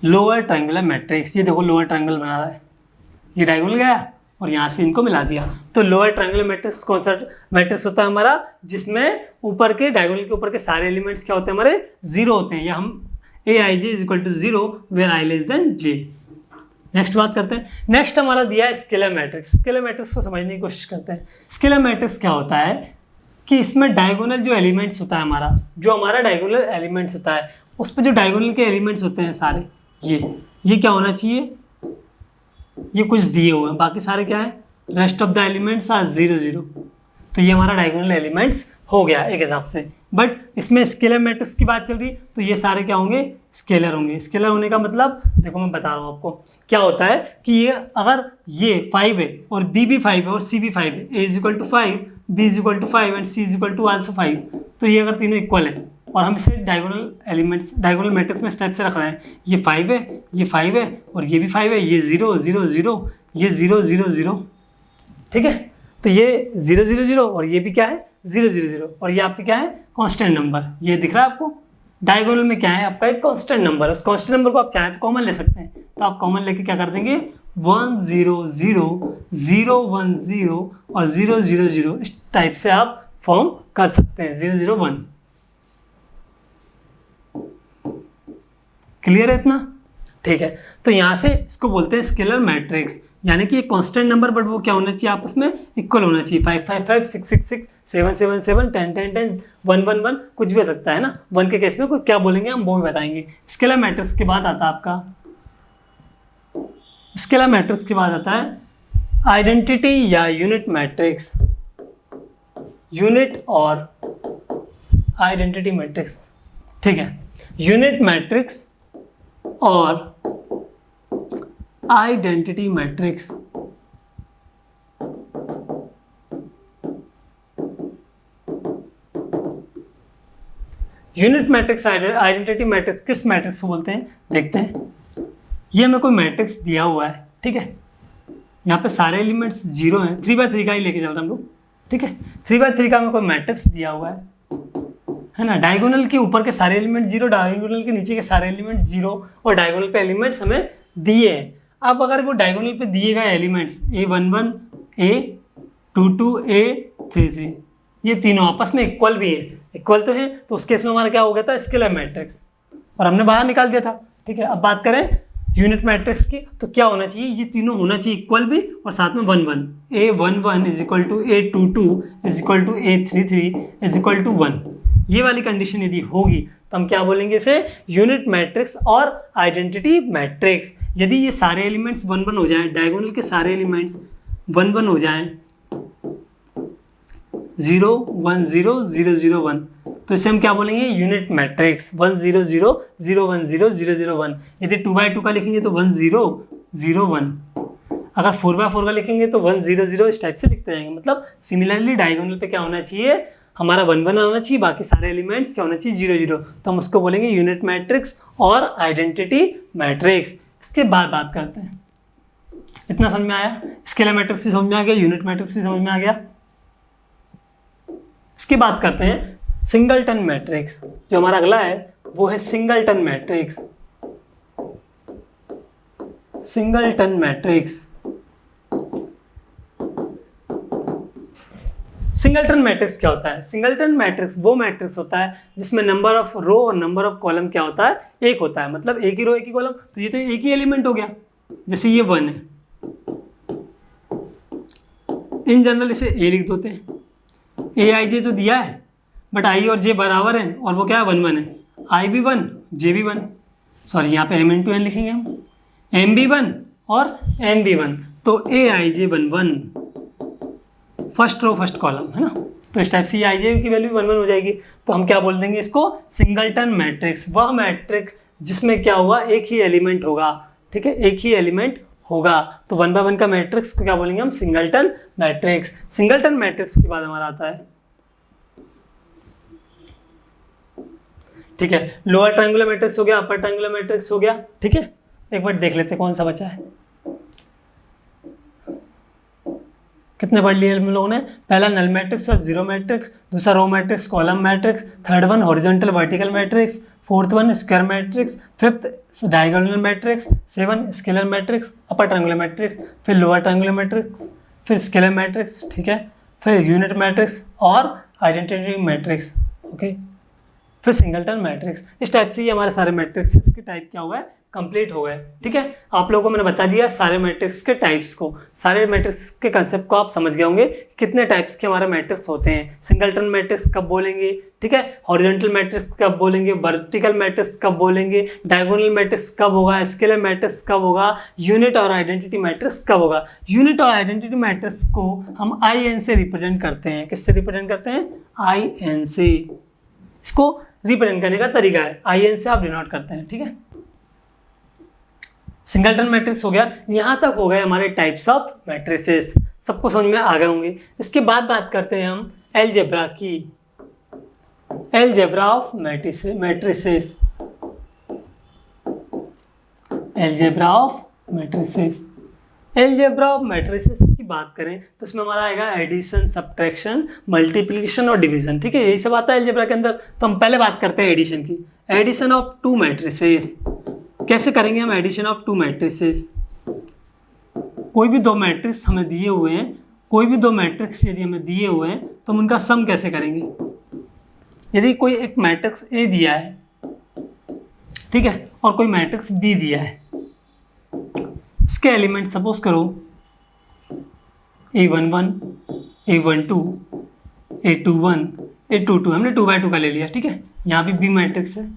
लोअर ट्रायंगुलर मैट्रिक्स। ये देखो लोअर ट्रायंगल बना रहा है, ये डायगोनल गया और यहाँ से इनको मिला दिया, तो लोअर ट्रायंगुलर मैट्रिक्स कौन सा मैट्रिक्स होता है हमारा, जिसमें ऊपर के डायगोनल के ऊपर के सारे एलिमेंट्स क्या होते हैं हमारे 0 होते हैं, या हम A I J is equal to 0 where I less than J. Next बात करते हैं, नेक्स्ट हमारा दिया है स्केलर मैट्रिक्स। स्केलर मैट्रिक्स को समझने की कोशिश करते हैं। स्केलर मैट्रिक्स क्या होता है कि इसमें डायगोनल जो एलिमेंट्स होता है हमारा, जो हमारा डायगोनल एलिमेंट्स होता है उस पर जो डायगोनल के एलिमेंट्स होते हैं सारे, ये क्या होना चाहिए, ये कुछ दिए हुए हैं, बाकी सारे क्या है, rest of the elements are 0 0, तो ये हमारा डायगोनल एलिमेंट्स हो गया एक हिसाब से। बट इसमें स्केलर मैट्रिक्स की बात चल रही, तो ये सारे क्या होंगे, स्केलर होंगे। स्केलर होने का मतलब देखो मैं बता रहा हूँ आपको क्या होता है कि ये अगर ये 5 है और बी भी 5 है और सी भी 5 है, A is equal to 5, B is equal to 5 and C is equal to also 5, तो ये अगर तीनों इक्वल है और हम इसे डायगोनल एलिमेंट्स डायगोनल मैट्रिक्स में स्टेप से रख रहे हैं, ये 5 है, ये 5 है और ये भी 5 है, ये 0 0 0, ये 0 0 0, ठीक है। तो ये 0 0 0 और ये भी क्या है 0 0 0 और ये आपके क्या है कांस्टेंट नंबर, ये दिख रहा है आपको। डायगोनल में क्या है आपका एक कांस्टेंट नंबर, उस कांस्टेंट नंबर को आप चाहें तो कॉमन ले सकते हैं, तो आप कॉमन लेके क्या कर देंगे 1 0 0 0 1 0 और 0 0 0, इस टाइप से आप फॉर्म कर सकते हैं 0 0 1। क्लियर है इतना, ठीक है। तो यहाँ से इसको बोलते हैं स्केलर मैट्रिक्स, यानी कि एक कांस्टेंट नंबर बट वो क्या होना चाहिए आपस में इक्वल होना चाहिए, 5 5 5 6 6 6 7 7 7 10 10 10 1 1 1 कुछ भी हो सकता है ना, 1 के केस में कोई क्या बोलेंगे हम वो भी बताएंगे। स्केलर मैट्रिक्स के बाद आता है आपका, स्केलर मैट्रिक्स के बाद आता है आइडेंटिटी या यूनिट मैट्रिक्स, यूनिट और आइडेंटिटी मैट्रिक्स, ठीक है। यूनिट मैट्रिक्स और identity matrix, unit matrix identity matrix किस मैट्रिक्स को बोलते हैं देखते हैं। ये हमें कोई मैट्रिक्स दिया हुआ है, ठीक है, यहाँ पे सारे एलिमेंट्स 0 हैं, 3x3 का ही लेके चल रहे हैं हम लोग, ठीक है। 3x3 का हमें कोई मैट्रिक्स दिया हुआ है ना, डायगोनल के ऊपर के सारे एलिमेंट 0, डायगोनल के नीचे के सारे एलिमेंट 0 और डायगोनल पे एलिमेंट्स हमें दिए हैं। अब अगर वो डायगोनल पे दिए गए एलिमेंट्स A11 A22 A33 ये तीनों आपस में इक्वल भी है, इक्वल तो है, तो उस केस में हमारा क्या हो गया था स्केलर मैट्रिक्स और हमने बाहर निकाल दिया था, ठीक है। अब बात करें यूनिट मैट्रिक्स की, तो क्या होना चाहिए, ये तीनों होना चाहिए इक्वल भी और साथ में 1 1, A11 is equal to A22 is equal to A33 is equal to 1। ये वाली कंडीशन यदि होगी तो हम क्या बोलेंगे इसे यूनिट मैट्रिक्स और आइडेंटिटी मैट्रिक्स। यदि ये सारे एलिमेंट्स 1 1 हो जाएं, डायगोनल के सारे एलिमेंट्स 1 1 हो जाएं, 0 1 0 0 0 1, तो इसे हम क्या बोलेंगे यूनिट मैट्रिक्स 1 0 0 0 1 0 0 0 1। यदि 2x2 का लिखेंगे तो 1 0 0 1, अगर 4x4 का लिखेंगे तो 1 0 0, इस टाइप से लिखते जाएंगे। मतलब सिमिलरली डायगोनल पे क्या होना चाहिए हमारा 1 1 आना चाहिए, बाकी सारे एलिमेंट्स क्या होना चाहिए 0 0, तो हम उसको बोलेंगे यूनिट मैट्रिक्स और आइडेंटिटी मैट्रिक्स। इसके बाद बात करते हैं, इतना समझ में आया, स्केलर मैट्रिक्स भी समझ में आ गया, यूनिट मैट्रिक्स भी समझ में आ गया। इसके बाद करते हैं सिंगलटन मैट्रिक्स, जो हमारा अगला है वो है singleton matrix. Singleton matrix. Singleton matrix क्या होता है? सिंगलटन मैट्रिक्स वो मैट्रिक्स होता है जिसमें नंबर ऑफ रो और नंबर ऑफ कॉलम क्या होता है? एक होता है। मतलब एक ही रो एक ही कॉलम, तो ये तो एक ही एलिमेंट हो गया। जैसे ये 1 है, इन जनरल इसे ए लिख देते हैं, ए आई जे तो दिया है, बट आई और जे बराबर हैं और वो क्या है 1 1 है। आई भी 1, जे भी 1, सॉरी यहाँ पे m इंटू एन लिखेंगे हम, m भी 1 और n भी 1, तो ए I J 1 1, first row first column है ना। तो इस टाइप से ये आई जे की वैल्यू 1 1 हो जाएगी। तो हम क्या बोल देंगे इसको? Singleton matrix. वह मैट्रिक्स जिसमें क्या हुआ? एक ही एलिमेंट होगा, ठीक है, एक ही एलिमेंट होगा। तो 1 बाय 1 का मैट्रिक्स को क्या बोलेंगे हम? Singleton matrix. सिंगलटन मैट्रिक्स के बाद हमारा आता है, ठीक है, लोअर ट्रायंगुलर मैट्रिक्स हो गया, अपर ट्रायंगुलर मैट्रिक्स हो गया, ठीक है। एक बार देख लेते हैं कौन सा बचा है। कितने पढ़ लिए हम लोगों ने? पहला नल मैट्रिक्स, जीरो मैट्रिक्स, दूसरा row matrix, column matrix, third one horizontal vertical matrix, fourth one square matrix, fifth diagonal matrix, 7 scalar matrix, upper triangular matrix, फिर लोअर ट्रायंगुलर मैट्रिक्स, फिर स्केलर मैट्रिक्स, ठीक है, फिर यूनिट मैट्रिक्स और identity matrix, okay, फिर singleton matrix. इस type से ये हमारे सारे मैट्रिक्स के टाइप क्या हुआ है? कंप्लीट हो गए, ठीक है। आप लोगों को मैंने बता दिया सारे मैट्रिक्स के टाइप्स को, सारे मैट्रिक्स के कंसेप्ट को आप समझ गए होंगे कितने टाइप्स के हमारे मैट्रिक्स होते हैं। सिंगलटन मैट्रिक्स कब बोलेंगे, ठीक है, हॉरिजॉन्टल मैट्रिक्स कब बोलेंगे, वर्टिकल मैट्रिक्स कब बोलेंगे, डायगोनल मैट्रिक्स कब होगा, स्केलर मैट्रिक्स कब होगा, यूनिट और आइडेंटिटी मैट्रिक्स कब होगा। यूनिट और आइडेंटिटी मैट्रिक्स को हम IN से रिप्रेजेंट करते हैं। किससे रिप्रेजेंट करते हैं? IN से। इसको रिप्रेजेंट करने का तरीका है, IN से आप डिनोट करते हैं, ठीक है। सिंगलटन मैट्रिक्स हो गया। यहाँ तक हो गए हमारे टाइप्स ऑफ मैट्रिसेस, सबको समझ में आ गए होंगे। इसके बाद बात करते हैं हम अलजेब्रा की, algebra of matrices, algebra of matrices. Algebra of matrices की बात करें तो इसमें हमारा आएगा एडिशन, सब्ट्रैक्शन, मल्टीप्लिकेशन और डिवीजन, ठीक है, यही सब आता है अलजेब्रा के अंदर। तो हम पहले बात करते हैं एडिशन की। Addition of 2 matrices. कैसे करेंगे हम एडिशन ऑफ 2 मैट्रिसेस? कोई भी 2 मैट्रिक्स हमें दिए हुए हैं, कोई भी 2 मैट्रिक्स यदि हमें दिए हुए हैं तो हम उनका सम कैसे करेंगे? यदि कोई एक मैट्रिक्स A दिया है, ठीक है, और कोई मैट्रिक्स B दिया है, इसके एलिमेंट सपोज करो A11, A12, A21, A22, हमने 2 बाय 2 का ले लिया, ठीक है। यहाँ भी B मैट्रिक्स है,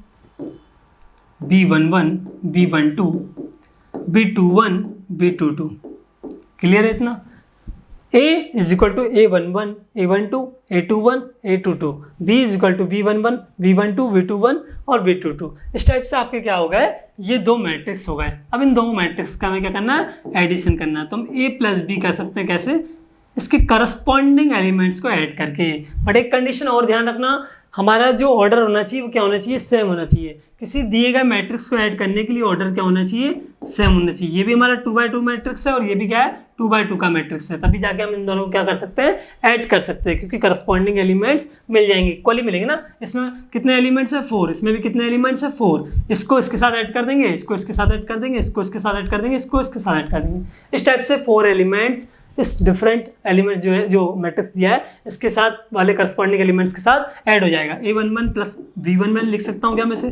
B11, B12, B21, B22, clear है इतना? A is equal to A11, A12, A21, A22, B is equal to B11, B12, B21 और B22। इस टाइप से आपके क्या हो गए? ये 2 मैट्रिक्स हो गए। अब इन 2 मैट्रिक्स का हमें क्या करना है? एडिशन करना है। तो हम A प्लस B कर सकते हैं, कैसे? इसके करस्पॉन्डिंग एलिमेंट्स को ऐड करके। बट एक कंडीशन और ध्यान रखना, हमारा जो ऑर्डर होना चाहिए वो क्या होना चाहिए? सेम होना चाहिए। किसी दिए गए मैट्रिक्स को ऐड करने के लिए ऑर्डर क्या होना चाहिए? सेम होना चाहिए। ये भी हमारा 2 बाय 2 मैट्रिक्स है और ये भी क्या है? 2 बाय 2 का मैट्रिक्स है। तभी जाके हम इन दोनों को क्या कर सकते हैं? ऐड कर सकते हैं, क्योंकि करस्पॉन्डिंग एलिमेंट्स मिल जाएंगे, इक्वली मिलेंगे ना। इसमें कितने एलिमेंट्स है? 4। इसमें भी कितने एलिमेंट्स है? 4। इसको इसके साथ ऐड कर देंगे, इसको इसके साथ ऐड कर देंगे, इसको इसके साथ ऐड कर देंगे, इसको इसके साथ ऐड कर देंगे। इस टाइप से 4 एलिमेंट्स इस डिफरेंट एलिमेंट जो है, जो मैट्रिक्स दिया है, इसके साथ वाले करस्पॉन्डिंग एलिमेंट्स के साथ ऐड हो जाएगा। A11 प्लस B11 लिख सकता हूँ क्या मैं से,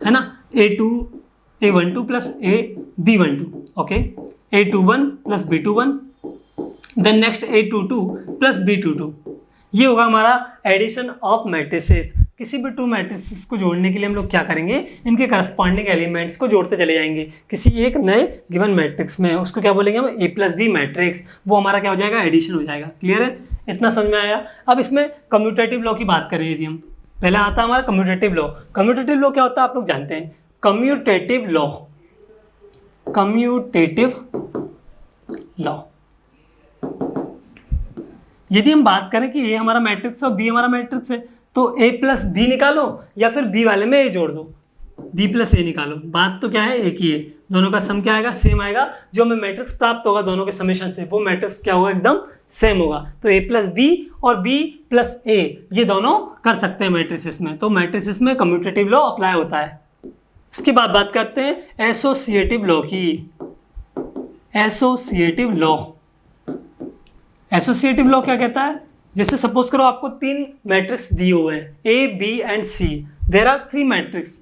है ना। A12 plus B12, okay. A21 plus B21, then next A22 plus B22। ये होगा हमारा एडिशन ऑफ मैट्रिसेस। किसी भी 2 मैट्रिसेस को जोड़ने के लिए हम लोग क्या करेंगे? इनके करस्पॉन्डिंग एलिमेंट्स को जोड़ते चले जाएंगे किसी एक नए गिवन मैट्रिक्स में। उसको क्या बोलेंगे हम? A plus B matrix. वो हमारा क्या हो जाएगा? एडिशन हो जाएगा। क्लियर है? इतना समझ में आया? अब इसमें कम्यूटेटिव लॉ की बात करें यदि हम, पहला आता है हमारा कम्यूटेटिव लॉ। कम्यूटेटिव लॉ क्या होता है आप लोग जानते हैं? कम्यूटेटिव लॉ, कम्यूटेटिव लॉ, यदि हम बात करें कि A हमारा मैट्रिक्स और B हमारा मैट्रिक्स है, तो A प्लस B निकालो या फिर B वाले में A जोड़ दो, B प्लस A निकालो। बात तो क्या है? एक ही है। दोनों का सम क्या आएगा? सेम आएगा। जो हमें मैट्रिक्स प्राप्त होगा दोनों के समेशन से, वो मैट्रिक्स क्या होगा? एकदम सेम होगा। तो A प्लस B और B प्लस A ये दोनों कर सकते हैं मैट्रिसेस में। तो मैट्रिसेस में कम्यूटेटिव लॉ अप्लाई होता है। इसके बाद बात करते हैं एसोसिएटिव लॉ की। Associative law. एसोसिएटिव लॉ क्या कहता है, जैसे सपोज करो आपको 3 मैट्रिक्स दिए हुए हैं A, B and C. There are 3 matrix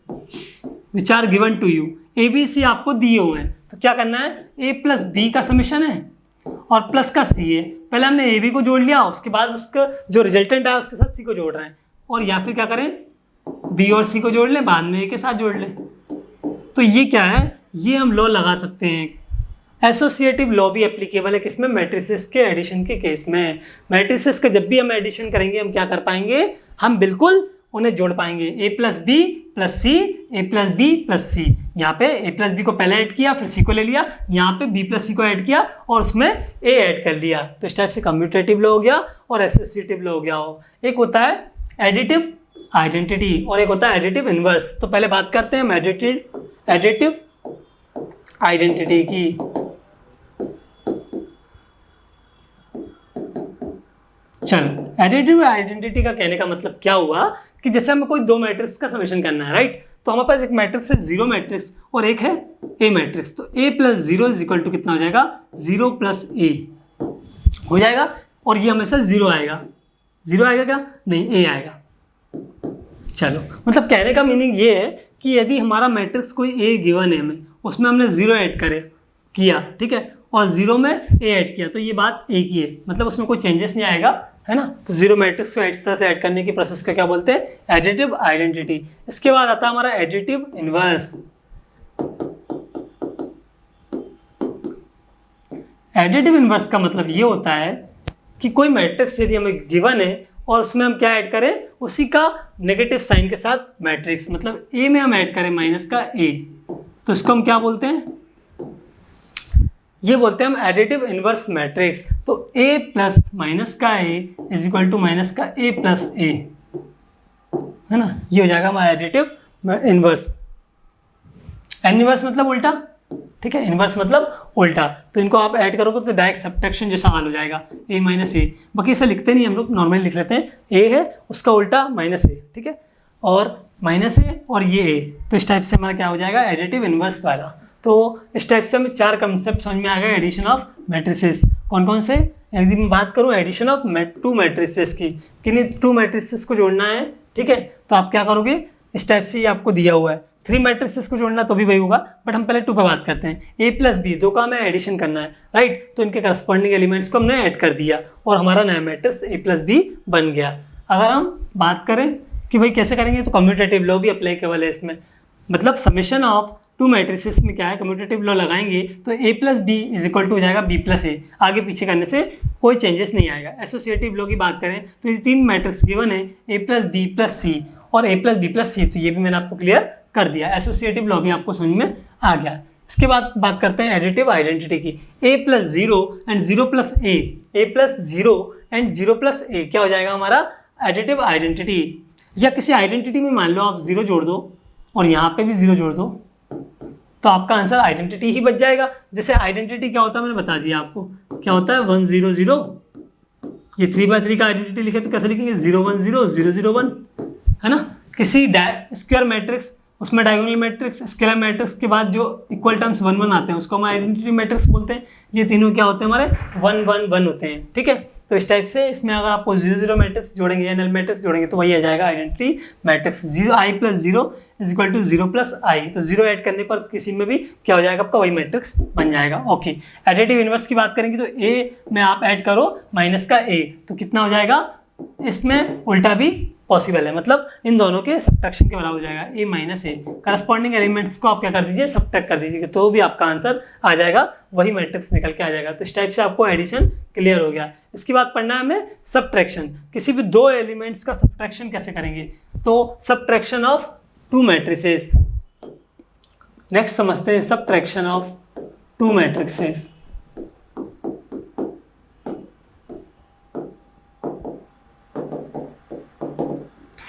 which are given to you. A B C आपको दिए हुए हैं, तो क्या करना है, ए प्लस बी का समेशन है और प्लस का सी है। पहले हमने ए बी को जोड़ लिया, उसके बाद उसका जो रिजल्टेंट आया उसके साथ सी को जोड़ रहे हैं, और या फिर क्या करें, बी और सी को जोड़ लें, बाद में ए के साथ जोड़ लें। तो ये क्या है, ये हम लॉ लगा सकते हैं। एसोसिएटिव लॉ भी एप्लीकेबल है किसमें, मैट्रिसेस के एडिशन के केस में। मैट्रिसेस का जब भी हम एडिशन करेंगे हम क्या कर पाएंगे, हम बिल्कुल उन्हें जोड़ पाएंगे। ए प्लस बी प्लस सी, ए प्लस बी प्लस सी। यहाँ पे ए प्लस बी को पहले ऐड किया, फिर सी को ले लिया, यहाँ पे बी प्लस सी को ऐड किया और उसमें ए ऐड कर लिया। तो इस टाइप से कम्यूटेटिव लॉ हो गया और एसोसिएटिव लॉ हो गया। एक होता है एडिटिव आइडेंटिटी और एक होता है एडिटिव इनवर्स। तो पहले बात करते हैं एडिटिव आइडेंटिटी की। चलो, एडिटिव आइडेंटिटी का कहने का मतलब क्या हुआ कि जैसे हमें कोई 2 मैट्रिक्स का समेशन करना है, राइट। तो हमारे पास एक मैट्रिक्स है 0 मैट्रिक्स और एक है ए मैट्रिक्स। तो a plus 0 is equal to कितना हो जाएगा, 0 प्लस ए हो जाएगा, और ये हमेशा 0 आएगा। 0 आएगा क्या, नहीं, ए आएगा। चलो, मतलब कहने का मीनिंग ये है कि यदि हमारा मैट्रिक्स कोई ए गिवन है हमें, उसमें हमने 0 ऐड किया, ठीक है, और 0 में ए ऐड किया, तो ये बात एक ही है, मतलब उसमें कोई चेंजेस नहीं आएगा, है ना। तो 0 मैट्रिक्स को इस तरह से ऐड करने की प्रोसेस को क्या बोलते हैं, एडिटिव आइडेंटिटी। इसके बाद आता है हमारा एडिटिव इनवर्स। एडिटिव इनवर्स का मतलब ये होता है कि कोई मैट्रिक्स यदि हमें गिवन है और उसमें हम क्या ऐड करें, उसी का नेगेटिव साइन के साथ मैट्रिक्स, मतलब ए में हम ऐड करें माइनस का ए, तो इसको हम क्या बोलते हैं, ये बोलते हैं हम एडिटिव इनवर्स मैट्रिक्स। तो ए प्लस माइनस का ए इज इक्वल टू माइनस का ए प्लस ए, है ना, ये हो जाएगा हमारा एडिटिव इनवर्स। इनवर्स मतलब उल्टा, ठीक है, इनवर्स मतलब उल्टा। तो इनको आप ऐड करोगे तो डायरेक्ट सब्ट्रैक्शन जैसा हाल हो जाएगा, ए माइनस ए। बाकी इसे लिखते नहीं हम लोग, नॉर्मली लिख लेते हैं, ए है उसका उल्टा माइनस ए, ठीक है, और माइनस ए और ये ए। तो इस टाइप से हमारा क्या हो जाएगा, एडिटिव इनवर्स वाला। तो इस टाइप से हमें 4 कंसेप्ट समझ में आ गए एडिशन ऑफ मैट्रिसेस। कौन कौन से, यदि मैं बात करूँ एडिशन ऑफ 2 मैट्रिसेस की, किन्हीं 2 मैट्रिसेस को जोड़ना है, ठीक है, तो आप क्या करोगे, इस टाइप से ये आपको दिया हुआ है। 3 मैट्रिसेस को जोड़ना तो भी वही होगा, बट हम पहले 2 पे बात करते हैं। ए प्लस बी, 2 का हमें एडिशन करना है, राइट, तो इनके करस्पॉन्डिंग एलिमेंट्स को हमने ऐड कर दिया और हमारा नया मैट्रिक्स ए प्लस बी बन गया। अगर हम बात करें कि भाई कैसे करेंगे, तो कम्यूटेटिव लॉ भी अप्लीकेबल है इसमें। मतलब समेशन ऑफ 2 मैट्रिसेस में क्या है, कम्यूटेटिव लॉ लगाएंगे तो A plus B is equal to हो जाएगा बी प्लस ए। आगे पीछे करने से कोई चेंजेस नहीं आएगा। एसोसिएटिव लॉ की बात करें तो ये 3 मैट्रिक्स गिवन है, ए प्लस बी प्लस सी और ए प्लस बी प्लस सी, तो ये भी मैंने आपको क्लियर कर दिया। एसोसिएटिव लॉ भी आपको समझ में आ गया। इसके बाद बात करते हैं एडिटिव आइडेंटिटी की। A plus 0 and 0 plus A plus 0 and 0 plus A क्या हो जाएगा हमारा एडिटिव आइडेंटिटी। या किसी आइडेंटिटी में मान लो आप 0 जोड़ दो और यहाँ पे भी 0 जोड़ दो, तो आपका आंसर आइडेंटिटी ही बच जाएगा। जैसे आइडेंटिटी क्या होता है मैंने बता दिया आपको, क्या होता है 1 0 0। ये 3/3 का आइडेंटिटी लिखे तो कैसे लिखेंगे, 0 1 0 0 0 1, है ना। किसी स्क्वायर मैट्रिक्स, उसमें डायगोनल मैट्रिक्स, स्केलर मैट्रिक्स के बाद जो इक्वल टर्म्स 1 1 आते हैं उसको हम आइडेंटिटी मैट्रिक्स बोलते हैं। ये तीनों क्या होते हैं हमारे 1 1 1 होते हैं, ठीक है। तो इस टाइप से इसमें अगर आपको 0 0 मैट्रिक्स जोड़ेंगे या नल मैट्रिक्स जोड़ेंगे तो वही आ जाएगा identity matrix. 0 i plus 0 is equal to 0 plus I. तो 0 ऐड करने पर किसी में भी क्या हो जाएगा, आपका वही मैट्रिक्स बन जाएगा। ओके, एडिटिव इनवर्स की बात करेंगे तो ए में आप ऐड करो माइनस का ए, तो कितना हो जाएगा, इसमें उल्टा भी पॉसिबल है, मतलब इन दोनों के सब्ट्रैक्शन के बराबर हो जाएगा, ए माइनस ए। करस्पॉन्डिंग एलिमेंट्स को आप क्या कर दीजिए, सब्ट्रैक्ट कर दीजिए, तो भी आपका आंसर आ जाएगा, वही मैट्रिक्स निकल के आ जाएगा। तो इस टाइप से आपको एडिशन क्लियर हो गया। इसके बाद पढ़ना है हमें सब्ट्रैक्शन। किसी भी 2 एलिमेंट्स का सब्ट्रैक्शन कैसे करेंगे, तो सब्ट्रैक्शन ऑफ 2 मैट्रिसेस। नेक्स्ट समझते हैं subtraction of 2 matrices.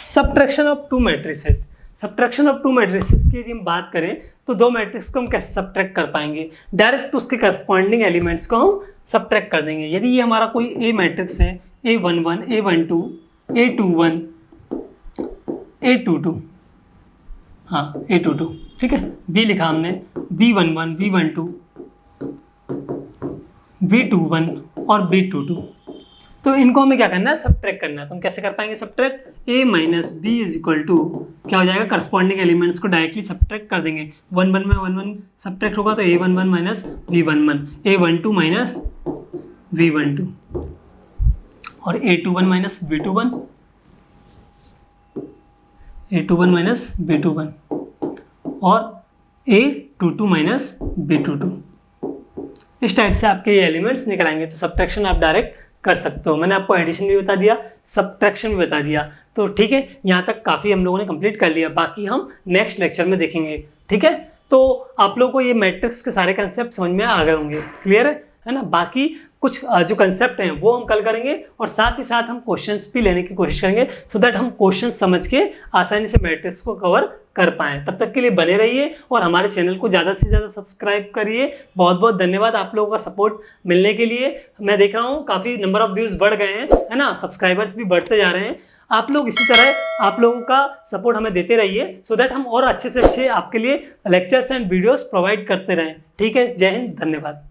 Subtraction of 2 matrices. Subtraction of 2 matrices की यदि हम बात करें तो 2 मैट्रिक्स को हम कैसे सब्ट्रैक्ट कर पाएंगे, डायरेक्ट उसके करस्पॉन्डिंग एलिमेंट्स को हम सब्ट्रैक्ट कर देंगे। यदि ये हमारा कोई ए मैट्रिक्स है, A11 A12 A21 A22, हाँ A22, ठीक है, बी लिखा हमने, B11 B12 V21 और B22। तो इनको हमें क्या करना है, सब्ट्रैक्ट करना है। तो हम कैसे कर पाएंगे subtract, A minus B is equal to क्या हो जाएगा, करस्पॉन्डिंग एलिमेंट्स को डायरेक्टली सब्ट्रैक्ट कर देंगे। 1 1 में 1 1 सब्ट्रैक्ट होगा तो A11 minus B11, A12 minus V12 और A21 minus B21, A21 minus B21 और A22 माइनस B22। इस टाइप से आपके ये एलिमेंट्स निकल आएंगे। तो सब्ट्रैक्शन आप डायरेक्ट कर सकते हो। मैंने आपको एडिशन भी बता दिया, सब्ट्रैक्शन भी बता दिया। तो ठीक है, यहाँ तक काफ़ी हम लोगों ने कंप्लीट कर लिया, बाकी हम नेक्स्ट लेक्चर में देखेंगे। ठीक है, तो आप लोगों को ये मैट्रिक्स के सारे कंसेप्ट समझ में आ गए होंगे, क्लियर है ना। बाकी कुछ जो कंसेप्ट हैं वो हम कल करेंगे और साथ ही साथ हम क्वेश्चंस भी लेने की कोशिश करेंगे सो दैट हम क्वेश्चंस समझ के आसानी से मैट्रिक्स को कवर कर पाएँ। तब तक के लिए बने रहिए और हमारे चैनल को ज़्यादा से ज़्यादा सब्सक्राइब करिए। बहुत बहुत धन्यवाद आप लोगों का सपोर्ट मिलने के लिए। मैं देख रहा हूँ काफ़ी नंबर ऑफ़ व्यूज़ बढ़ गए हैं, है ना, सब्सक्राइबर्स भी बढ़ते जा रहे हैं। आप लोग इसी तरह आप लोगों का सपोर्ट हमें देते रहिए सो दैट हम और अच्छे से अच्छे आपके लिए लेक्चर्स एंड वीडियोस प्रोवाइड करते रहें। ठीक है, जय हिंद, धन्यवाद।